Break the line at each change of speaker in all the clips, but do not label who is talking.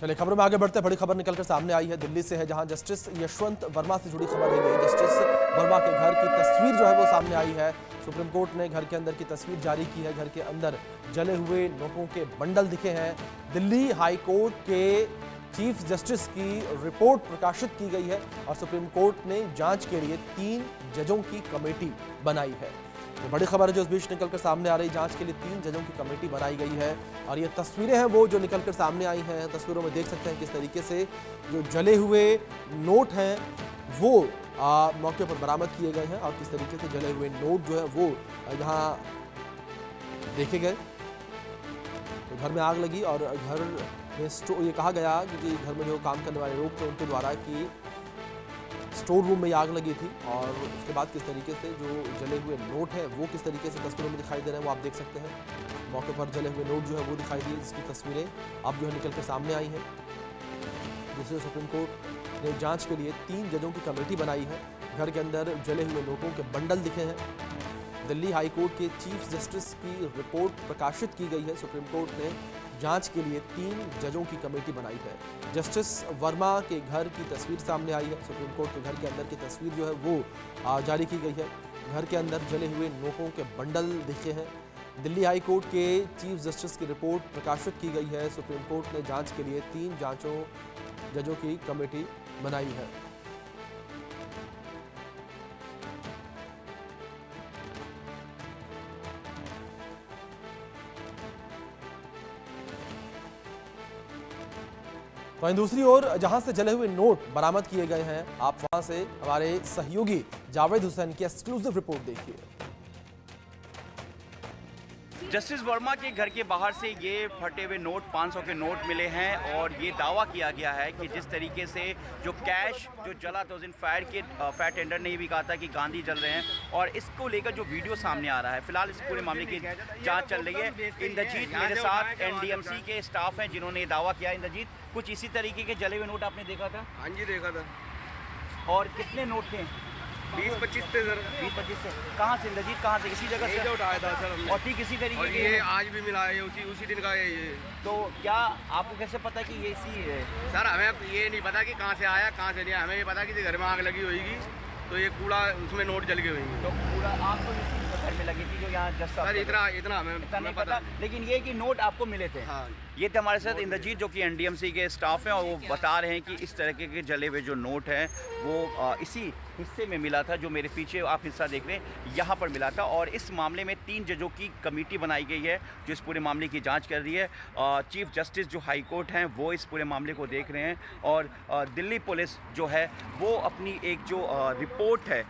चलिए खबरों में आगे बढ़ते हैं। बड़ी खबर निकलकर सामने आई है दिल्ली से है, जहां जस्टिस यशवंत वर्मा से जुड़ी खबर है। जस्टिस वर्मा के घर की तस्वीर जो है वो सामने आई है। सुप्रीम कोर्ट ने घर के अंदर की तस्वीर जारी की है। घर के अंदर जले हुए नोटों के बंडल दिखे हैं। दिल्ली हाई कोर्ट के चीफ जस्टिस की रिपोर्ट प्रकाशित की गई है और सुप्रीम कोर्ट ने जांच के लिए 3 जजों की कमेटी बनाई है। तो बड़ी खबर है जो इस बीच निकलकर सामने आ रही। जांच के लिए 3 जजों की कमेटी बनाई गई है और ये तस्वीरें हैं वो जो निकलकर सामने आई हैं। तस्वीरों में देख सकते हैं किस तरीके से जो जले हुए नोट हैं वो मौके पर बरामद किए गए हैं और किस तरीके से जले हुए नोट जो है वो यहाँ देखे गए। तो घर में आग लगी और घर में ये कहा गया कि घर में जो काम करने वाले लोग थे उनके द्वारा कि स्टोर रूम में आग लगी थी और उसके बाद किस तरीके से जो जले हुए नोट हैं वो किस तरीके से तस्वीरों में दिखाई दे रहे हैं वो आप देख सकते हैं। मौके पर जले हुए नोट जो है वो दिखाई दिए, जिसकी तस्वीरें अब जो है निकल कर सामने आई हैं। दूसरे सुप्रीम कोर्ट ने जांच के लिए 3 जजों की कमेटी बनाई है। घर के अंदर जले हुए नोटों के बंडल दिखे हैं। दिल्ली हाई कोर्ट के चीफ जस्टिस की रिपोर्ट प्रकाशित की गई है। सुप्रीम कोर्ट ने जांच के लिए 3 जजों की कमेटी बनाई है। जस्टिस वर्मा के घर की तस्वीर सामने आई है। सुप्रीम कोर्ट के घर के अंदर की तस्वीर जो है वो जारी की गई है। घर के अंदर जले हुए नोटों के बंडल दिखे हैं। दिल्ली हाई कोर्ट के चीफ जस्टिस की रिपोर्ट प्रकाशित की गई है। सुप्रीम कोर्ट ने जांच के लिए 3 जजों की कमेटी बनाई है। वहीं दूसरी ओर जहां से जले हुए नोट बरामद किए गए हैं, आप वहां से हमारे सहयोगी जावेद हुसैन की एक्सक्लूसिव रिपोर्ट देखिए।
जस्टिस वर्मा के घर के बाहर से ये फटे हुए नोट 500 के नोट मिले हैं और ये दावा किया गया है कि जिस तरीके से जो कैश जो जला था उस दिन फायर टेंडर ने भी कहा था कि गांधी जल रहे हैं और इसको लेकर जो वीडियो सामने आ रहा है। फिलहाल इस पूरे मामले की जांच चल रही है। इंद्रजीत मेरे साथ एनडीएमसी के स्टाफ हैं जिन्होंने ये दावा किया। इंद्रजीत, कुछ इसी तरीके के जले हुए नोट आपने देखा था?
हाँ जी, देखा था।
और कितने नोट थे?
20-25 थे सर।
20-25 से कहाँ से इंद्रजीत, कहाँ से? इसी जगह से
उठाया था सर हमने।
और ठीक इसी तरीके
और
के
ये आज भी मिला है, उसी दिन का है ये।
तो क्या आपको कैसे पता कि ये इसी है?
सर हमें ये नहीं पता कि कहाँ से आया कहाँ से नहीं आया। हमें ये पता कि घर में आग लगी होगी तो ये कूड़ा उसमें नोट जल गए होंगे।
तो पूरा आग तो इसी घर में लगी थी जो यहाँ जस्ट
सर इतना हमें
पता। लेकिन ये कि नोट आपको मिले थे।
हाँ।
ये थे हमारे साथ इंद्रजीत जो कि एनडीएमसी के स्टाफ हैं और वो बता रहे हैं कि इस तरह के जले हुए जो नोट हैं वो इसी हिस्से में मिला था जो मेरे पीछे आप हिस्सा देख रहे हैं, यहाँ पर मिला था। और इस मामले में 3 जजों की कमेटी बनाई गई है जो इस पूरे मामले की जांच कर रही है। चीफ जस्टिस जो हाई कोर्ट हैं वो इस पूरे मामले को देख रहे हैं और दिल्ली पुलिस जो है वो अपनी एक जो रिपोर्ट है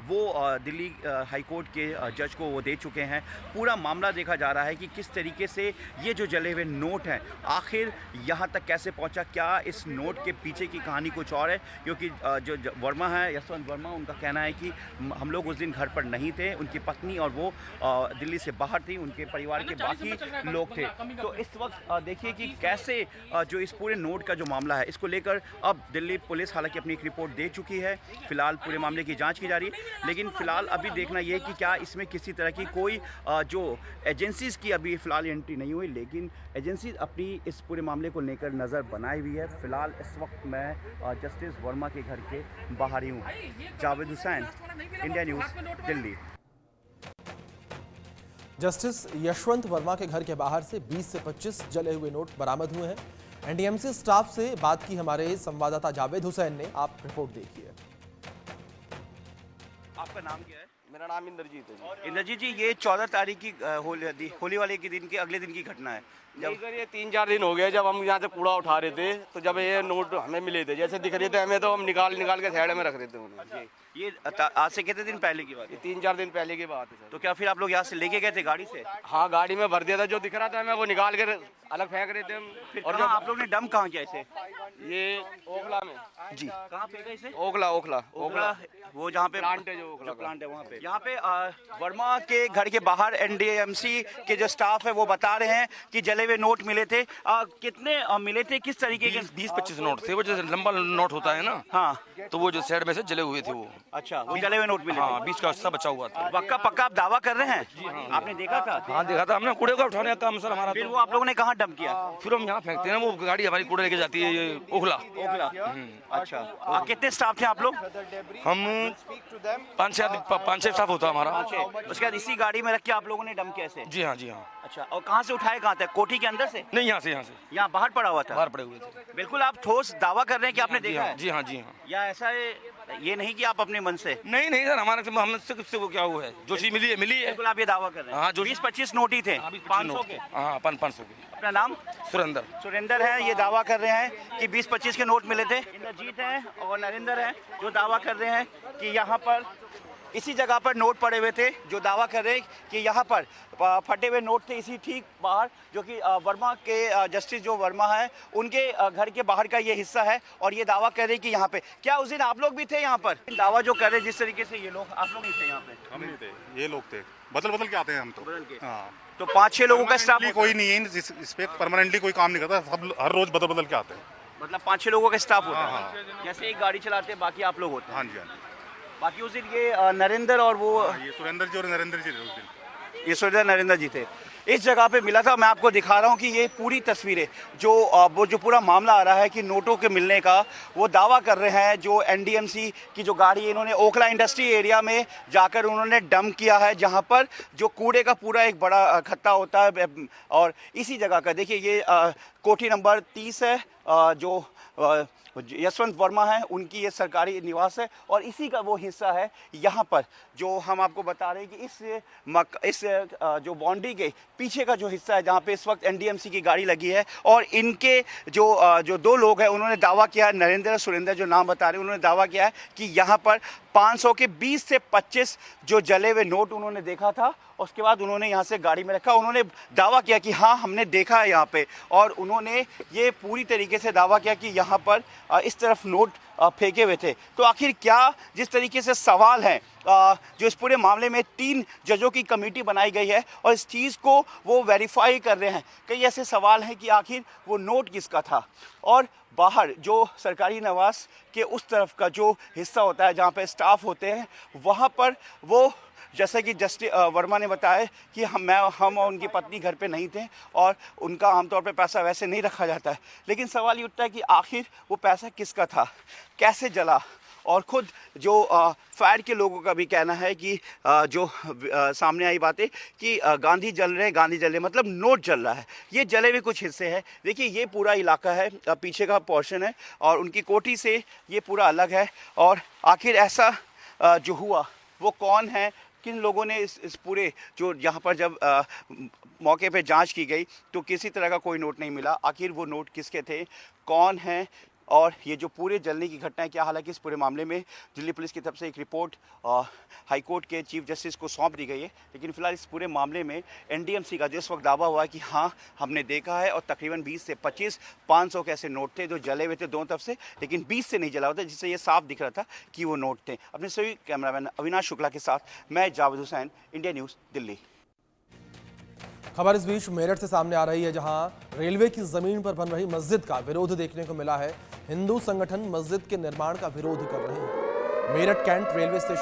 वो दिल्ली हाई कोर्ट के जज को वो दे चुके हैं। पूरा मामला देखा जा रहा है कि किस तरीके से ये जो जले हुए नोट हैं आखिर यहाँ तक कैसे पहुँचा। क्या इस नोट के पीछे की कहानी कुछ और है? क्योंकि जो वर्मा है, यशवंत वर्मा, उनका कहना है कि हम लोग उस दिन घर पर नहीं थे। उनकी पत्नी और वो दिल्ली से बाहर थी, उनके परिवार के बाकी लोग थे। तो इस वक्त देखिए कि कैसे जो इस पूरे नोट का जो मामला है इसको लेकर अब दिल्ली पुलिस हालांकि अपनी एक रिपोर्ट दे चुकी है। फिलहाल पूरे मामले की जाँच की जा रही है। लेकिन फिलहाल अभी देखना यह है कि क्या इसमें किसी तरह की कोई जो एजेंसीज़ की अभी फ़िलहाल एंट्री नहीं हुई, लेकिन एजेंसीज अपनी इस पूरे मामले को लेकर नज़र बनाई हुई है। फ़िलहाल इस वक्त मैं जस्टिस वर्मा के घर के बाहर ही हूँ। Javed Hussain, India news, Delhi.
Justice Yashwant Verma के घर के बाहर से 20 से 25 जले हुए नोट बरामद हुए हैं। एनडीएमसी स्टाफ से बात की हमारे संवाददाता जावेद हुसैन ने, आप रिपोर्ट देखिए।
आपका नाम क्या है?
मेरा नाम इंद्रजीत है।
इंद्रजीत जी, ये 14 तारीख की होली वाले के दिन के अगले दिन की घटना है।
जब सर ये 3-4 दिन हो गए जब हम यहाँ से कूड़ा उठा रहे थे तो जब ये नोट हमें मिले थे, जैसे दिख रहे थे हमें, तो हम निकाल के साइड में रख रहे थे उन्हें।
ये आज से कितने दिन पहले की बात है?
3-4 दिन पहले की बात है सर।
तो क्या फिर आप लोग यहाँ से लेके गए थे गाड़ी से?
हाँ, गाड़ी में भर दिया था। जो दिख रहा था हमें वो निकाल कर अलग फेंक रहे थे हम।
फिर
और
जब आप लोग ने डम कहाँ किया इसे?
ये ओखला में।
जी, कहाँ पे इसे?
ओखला
वो जहाँ पे
प्लांट है, जो
प्लांट है वहाँ पे। यहाँ पे वर्मा के घर के बाहर एनडीएमसी के जो स्टाफ है वो बता रहे हैं कि जले हुए नोट मिले थे। कितने मिले थे, किस तरीके के?
20-25 नोट थे, वो जो लंबा नोट होता है ना,
हाँ,
तो वो जो साइड में से जले हुए थे वो।
अच्छा, वो जले हुए नोट मिले थे।
हाँ, बीच का हिस्सा बचा हुआ था।
पक्का पक्का आप दावा कर रहे हैं? आपने देखा था?
हाँ देखा था हमने, कूड़े का उठाने का काम सर हमारा।
फिर वो आप लोगों ने कहाँ डंप किया?
फिर हम यहाँ फेंकते हैं ना, वो गाड़ी हमारी कूड़े लेके जाती है, ये ओखला।
अच्छा, कितने स्टाफ थे आप लोग?
हम 5-6 स्टाफ होता हमारा।
उसके बाद इसी गाड़ी में रख के आप लोगों ने डंप किया ऐसे?
जी हाँ, जी हाँ।
अच्छा, और कहाँ से उठाए, कहाँ तक? कोठी के अंदर से?
नहीं, यहाँ से
यहाँ बाहर पड़ा हुआ था?
बाहर पड़े हुए थे।
बिल्कुल, आप ठोस दावा कर रहे हैं कि आपने
जी
देखा
हाँ,
है?
जी हाँ, जी हाँ।
या ऐसा ये नहीं कि आप अपने मन से?
नहीं नहीं सर, हमारे हमसे किससे वो क्या हुआ है, जो चीज मिली है मिली है।
बिल्कुल, आप ये दावा कर रहे हैं?
हाँ, जो
20-25 नोट ही थे? 500 के?
हाँ, 500 के।
अपना नाम? सुरेंद्र है, ये दावा कर रहे हैं कि 20-25 के नोट मिले थे। इंद्रजीत है और नरेंद्र है जो दावा कर रहे हैं कि यहाँ पर इसी जगह पर नोट पड़े हुए थे, जो दावा कर रहे हैं कि यहाँ पर फटे हुए नोट थे इसी ठीक बाहर, जो कि वर्मा के जस्टिस जो वर्मा है उनके घर के बाहर का ये हिस्सा है। और ये दावा कर रहे हैं कि यहाँ पे, क्या उस दिन आप लोग भी थे यहाँ पर? दावा जो कर रहे हैं जिस तरीके से ये लोग, आप लोग नहीं थे यहाँ पे?
हम नहीं थे, ये लोग थे। बदल के आते हैं हम तो।
बदल के?
हाँ।
तो 5-6 लोगों का स्टाफ?
कोई नहीं है इस पे परमानेंटली कोई काम नहीं करता, सब हर रोज बदल के आते हैं।
मतलब 5-6 लोगों का स्टाफ होता
हाँ,
है? जैसे एक गाड़ी चलाते हैं, बाकी आप लोग होते हैं?
हाँ जी, हाँ जी।
बाकी उस दिन ये नरेंद्र और वो
ये सुरेंद्र जी और नरेंद्र जी थे उस दिन।
ये सुरेंद्र नरेंद्र जी थे। इस जगह पे मिला था। मैं आपको दिखा रहा हूँ कि ये पूरी तस्वीरें जो पूरा मामला आ रहा है कि नोटों के मिलने का, वो दावा कर रहे हैं जो एनडीएमसी की जो गाड़ी है, इन्होंने ओखला इंडस्ट्री एरिया में जाकर उन्होंने डंप किया है, जहाँ पर जो कूड़े का पूरा एक बड़ा खत्ता होता है। और इसी जगह का देखिए, ये कोठी नंबर 30 है, जो यशवंत वर्मा है उनकी ये सरकारी निवास है। और इसी का वो हिस्सा है यहाँ पर जो हम आपको बता रहे हैं कि इस जो बाउंड्री के पीछे का जो हिस्सा है, जहाँ पे इस वक्त एनडीएमसी की गाड़ी लगी है। और इनके जो 2 लोग हैं उन्होंने दावा किया है, नरेंद्र और सुरेंद्र जो नाम बता रहे हैं, उन्होंने दावा किया है कि यहाँ पर 500 के 20 से 25 जो जले हुए नोट उन्होंने देखा था। उसके बाद उन्होंने यहाँ से गाड़ी में रखा। उन्होंने दावा किया कि हाँ, हमने देखा है यहाँ पे। और उन्होंने ये पूरी तरीके से दावा किया कि यहाँ पर इस तरफ नोट फेंके हुए थे। तो आखिर क्या, जिस तरीके से सवाल हैं, जो इस पूरे मामले में 3 जजों की कमेटी बनाई गई है और इस चीज़ को वो वेरीफाई कर रहे हैं। कई ऐसे सवाल हैं कि आखिर वो नोट किसका था। और बाहर जो सरकारी निवास के उस तरफ का जो हिस्सा होता है, जहाँ पे स्टाफ होते हैं, वहाँ पर वो, जैसे कि जस्टिस वर्मा ने बताया कि हम और उनकी पत्नी घर पे नहीं थे और उनका आमतौर पे पैसा वैसे नहीं रखा जाता है। लेकिन सवाल ये उठता है कि आखिर वो पैसा किसका था, कैसे जला। और ख़ुद जो फायर के लोगों का भी कहना है कि जो सामने आई बातें कि गांधी जल रहे मतलब नोट जल रहा है। ये जले हुए कुछ हिस्से हैं। देखिए, ये पूरा इलाका है, पीछे का पोर्शन है और उनकी कोठी से ये पूरा अलग है। और आखिर ऐसा जो हुआ वो कौन है, किन लोगों ने इस पूरे जो यहाँ पर जब मौके पे जांच की गई तो किसी तरह का कोई नोट नहीं मिला। आखिर वो नोट किसके थे, कौन है, और ये जो पूरे जलने की घटना है क्या। हालांकि इस पूरे मामले में दिल्ली पुलिस की तरफ से एक रिपोर्ट हाई कोर्ट के चीफ जस्टिस को सौंप दी गई है। लेकिन फिलहाल इस पूरे मामले में एनडीएमसी का जो इस वक्त दावा हुआ है कि हाँ, हमने देखा है। और तकरीबन 20 से 25 500 के ऐसे नोट थे जो जले हुए थे दोनों तरफ से, लेकिन 20 से नहीं जला हुआ था, जिससे ये साफ दिख रहा था कि वो नोट थे। अपने सभी कैमरामैन अविनाश शुक्ला के साथ मैं जावेद हुसैन, इंडिया न्यूज़, दिल्ली।
खबर इस बीच मेरठ से सामने आ रही है, जहां रेलवे की जमीन पर बन रही मस्जिद का विरोध देखने को मिला है। हिंदू संगठन मस्जिद के निर्माण का विरोध कर रहे हैं। Meerut cantt railway station